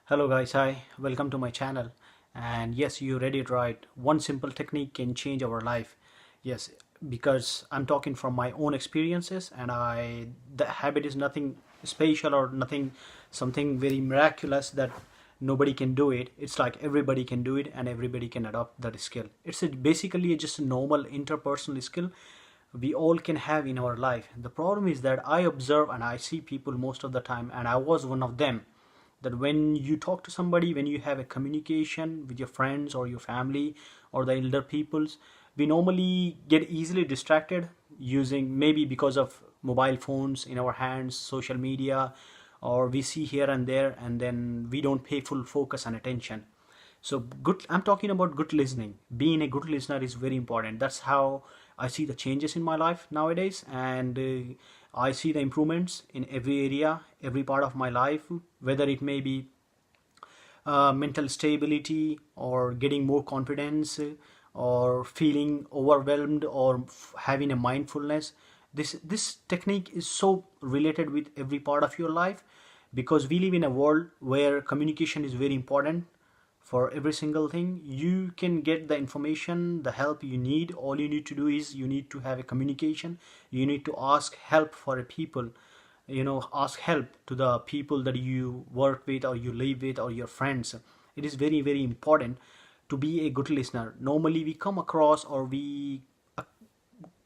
Hello guys, hi, welcome to my channel. And yes, you read it right. One simple technique can change our life. Yes, because I'm talking from my own experiences, and the habit is nothing special or nothing something very miraculous that nobody can do it. It's like everybody can do it and everybody can adopt that skill. Basically just a normal interpersonal skill we all can have in our life. The problem is that I observe and I see people most of the time, and I was one of them, that when you talk to somebody, when you have a communication with your friends or your family or the elder peoples, we normally get easily distracted using, maybe because of mobile phones in our hands, social media, or we see here and there, and then we don't pay full focus and attention. So good, I'm talking about good listening. Being a good listener is very important. That's how I see the changes in my life nowadays, and I see the improvements in every area, every part of my life, whether it may be mental stability or getting more confidence, or feeling overwhelmed, or having a mindfulness. This technique is so related with every part of your life, because we live in a world where communication is very important. For every single thing you can get the information, the help you need, all you need to do is you need to have a communication. You need to ask help for a people, ask help to the people that you work with or you live with or your friends. It is very very important to be a good listener. Normally we come across, or we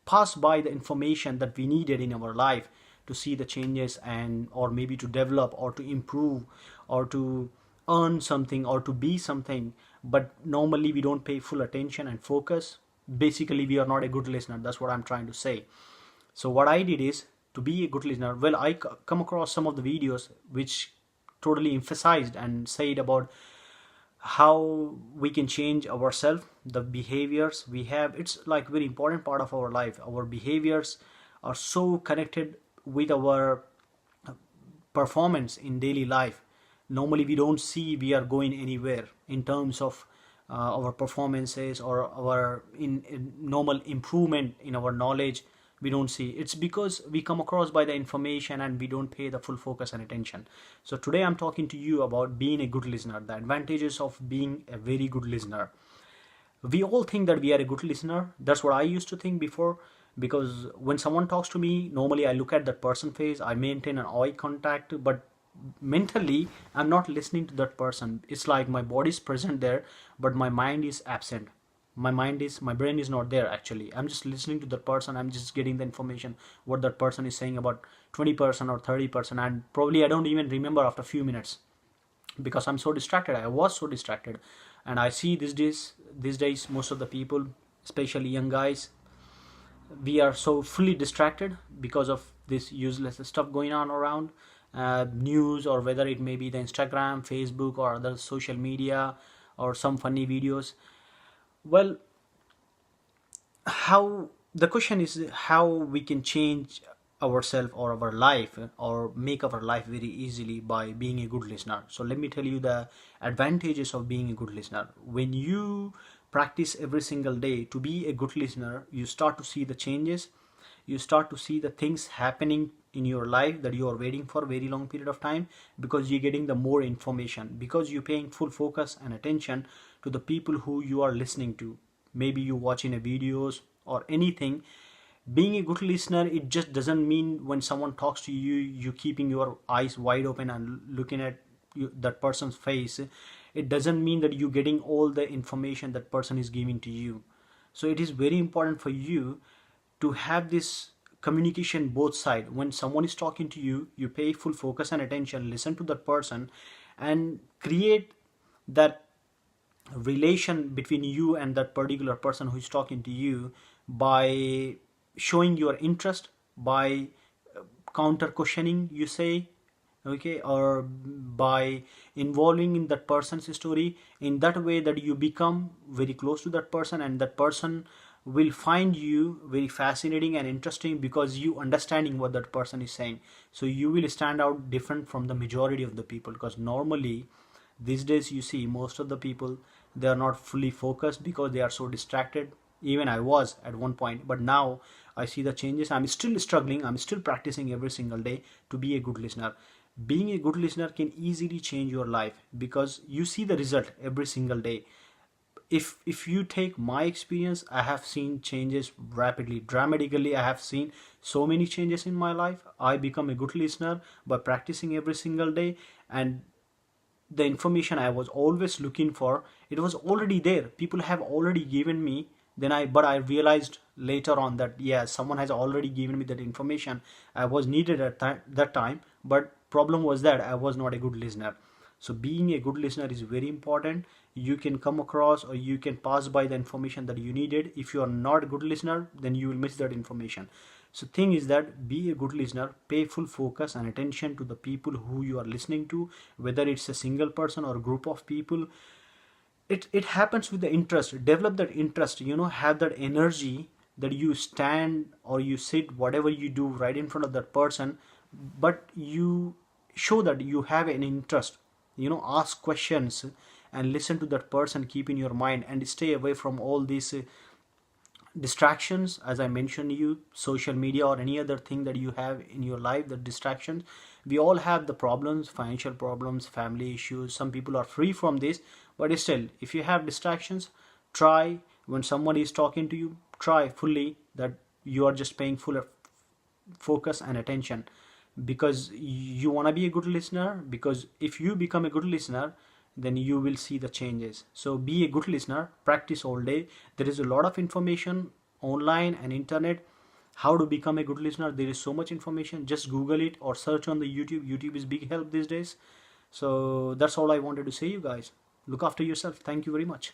pass by the information that we needed in our life to see the changes, and or maybe to develop or to improve or to earn something or to be something. But normally we don't pay full attention and focus. Basically we are not a good listener. That's what I'm trying to say. So what I did is, to be a good listener, well, I come across some of the videos which totally emphasized and said about how we can change ourselves, the behaviors we have. It's like very important part of our life. Our behaviors are so connected with our performance in daily life. Normally we don't see we are going anywhere in terms of our performances or our in normal improvement in our knowledge. We don't see. It's because we come across by the information and we don't pay the full focus and attention. So today I'm talking to you about being a good listener, the advantages of being a very good listener. We all think that we are a good listener. That's what I used to think before, because when someone talks to me, normally I look at that person face, I maintain an eye contact, but mentally I'm not listening to that person. It's like my body is present there, but my mind is absent. My brain is not there. Actually, I'm just listening to that person. I'm just getting the information what that person is saying about 20% or 30%, and probably I don't even remember after a few minutes, because I'm so distracted. I was so distracted. And I see these days most of the people, especially young guys, we are so fully distracted because of this useless stuff going on around, news, or whether it may be the Instagram, Facebook, or other social media, or some funny videos. Well, how the question is how we can change ourselves or our life, or make our life very easily by being a good listener. So let me tell you the advantages of being a good listener. When you practice every single day to be a good listener, you start to see the changes. You start to see the things happening in your life that you are waiting for a very long period of time, because you're getting the more information, because you're paying full focus and attention to the people who you are listening to. Maybe you watching a videos or anything. Being a good listener, it just doesn't mean when someone talks to you, you keeping your eyes wide open and looking at that person's face. It doesn't mean that you're getting all the information that person is giving to you. So it is very important for you to have this communication both side. When someone is talking to you, you pay full focus and attention, listen to that person, and create that relation between you and that particular person who is talking to you, by showing your interest, by counter questioning, you say, okay, or by involving in that person's story in that way that you become very close to that person, and that person will find you very fascinating and interesting because you understanding what that person is saying. So you will stand out different from the majority of the people, because normally these days you see most of the people, they are not fully focused because they are so distracted. Even I was at one point, but now I see the changes. I'm still struggling, I'm still practicing every single day to be a good listener. Being a good listener can easily change your life because you see the result every single day. If you take my experience, I have seen changes rapidly, dramatically. I have seen so many changes in my life. I become a good listener by practicing every single day, and the information I was always looking for, it was already there. People have already given me. But I realized later on that yeah, someone has already given me that information I was needed at that time. But problem was that I was not a good listener. So being a good listener is very important. You can come across or you can pass by the information that you needed. If you are not a good listener, then you will miss that information. So thing is that be a good listener, pay full focus and attention to the people who you are listening to, whether it's a single person or a group of people. It happens with the interest. Develop that interest, have that energy that you stand or you sit, whatever you do, right in front of that person, but you show that you have an interest. Ask questions and listen to that person, keep in your mind, and stay away from all these distractions. As I mentioned you, social media or any other thing that you have in your life, the distractions. We all have the problems, financial problems, family issues. Some people are free from this, but still, if you have distractions, try, when somebody is talking to you, try fully that you are just paying full focus and attention, because you want to be a good listener. Because if you become a good listener, then you will see the changes. So be a good listener, practice all day. There is a lot of information online and internet. How to become a good listener, there is so much information. Just google it or search on the YouTube is big help these days. So that's all I wanted to say, you guys. Look after yourself. Thank you very much.